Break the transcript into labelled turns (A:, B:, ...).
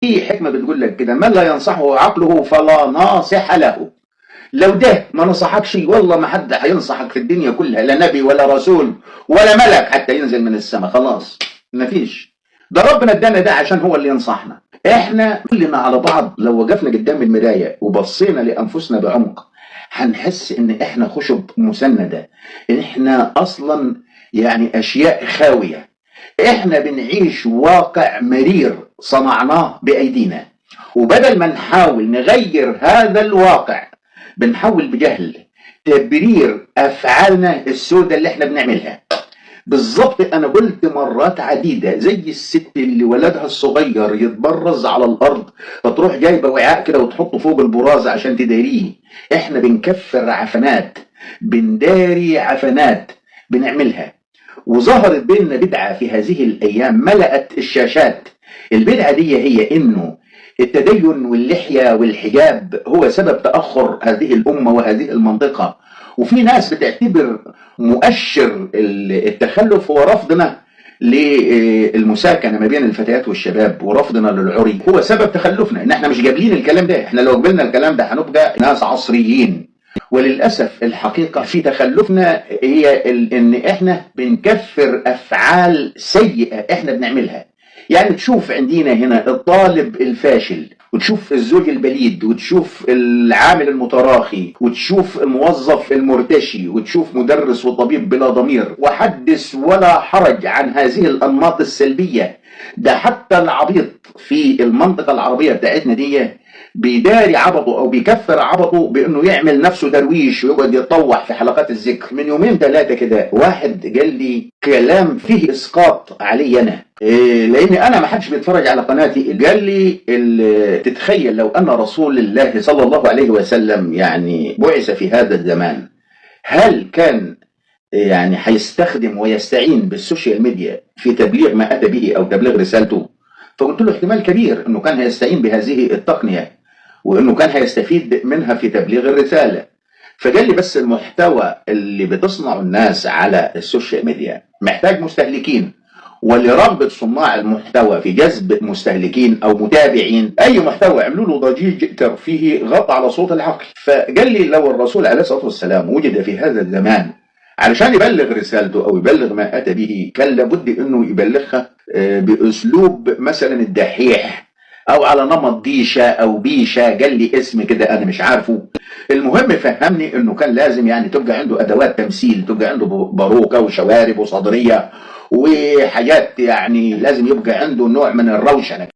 A: في حكمة بتقول لك كده: من لا ينصحه عقله فلا ناصح له. لو ده ما نصحكش والله ما حد هينصحك في الدنيا كلها، لا نبي ولا رسول ولا ملك حتى ينزل من السماء، خلاص مفيش. ده ربنا ادانا ده عشان هو اللي ينصحنا. احنا كلنا على بعض لو وقفنا قدام المراية وبصينا لأنفسنا بعمق هنحس ان احنا خشب مسندة، ان احنا اصلا يعني اشياء خاوية. احنا بنعيش واقع مرير صنعناه بايدينا، وبدل ما نحاول نغير هذا الواقع بنحاول بجهل تبرير افعالنا السوداء اللي احنا بنعملها. بالظبط انا قلت مرات عديده زي الست اللي ولدها الصغير يتبرز على الارض فتروح جايبه وعاء كده وتحطه فوق البراز عشان تداريه. احنا بنكفر عفنات، بنداري عفنات بنعملها. وظهرت بيننا بدعه في هذه الايام ملأت الشاشات. البدعه دي هي انه التدين واللحيه والحجاب هو سبب تاخر هذه الامه وهذه المنطقه. وفي ناس بتعتبر مؤشر التخلف هو رفضنا للمساكنه ما بين الفتيات والشباب ورفضنا للعري هو سبب تخلفنا، ان احنا مش قابلين الكلام ده. احنا لو قبلنا الكلام ده هنبقى ناس عصريين. وللاسف الحقيقه في تخلفنا هي ان احنا بنكفر افعال سيئه احنا بنعملها. يعني تشوف عندنا هنا الطالب الفاشل، وتشوف الزوج البليد، وتشوف العامل المتراخي، وتشوف الموظف المرتشي، وتشوف مدرس وطبيب بلا ضمير، وحدث ولا حرج عن هذه الأنماط السلبية. ده حتى العبيط في المنطقة العربية بتاعتنا دي بيداري عبطه او بيكفر عبطه بانه يعمل نفسه درويش ويقعد يتطوع في حلقات الذكر. من يومين ثلاثه كده واحد قال لي كلام فيه اسقاط علي انا، لاني انا ما حدش بيتفرج على قناتي. قال لي تتخيل لو ان رسول الله صلى الله عليه وسلم يعني بعث في هذا الزمان، هل كان يعني هيستخدم ويستعين بالسوشيال ميديا في تبليغ ما اتى به او تبليغ رسالته؟ فقلت له احتمال كبير انه كان هيستعين بهذه التقنيه وانه كان هيستفيد منها في تبليغ الرساله. فقال لي بس المحتوى اللي بتصنعه الناس على السوشيال ميديا محتاج مستهلكين، ولرغبة صناع المحتوى في جذب مستهلكين او متابعين اي محتوى عملوا له ضجيج ترفيهي غطى على صوت العقل. فقال لي لو الرسول عليه الصلاه والسلام وجد في هذا الزمان علشان يبلغ رسالته او يبلغ ما اتى به كان لابد انه يبلغها باسلوب مثلا الدحيح او على نمط ديشه او بيشه. قال لي اسم كده انا مش عارفه. المهم فهمني انه كان لازم يعني تبقى عنده ادوات تمثيل، تبقى عنده باروكه وشوارب وصدريه وحاجات، يعني لازم يبقى عنده نوع من الروشنه.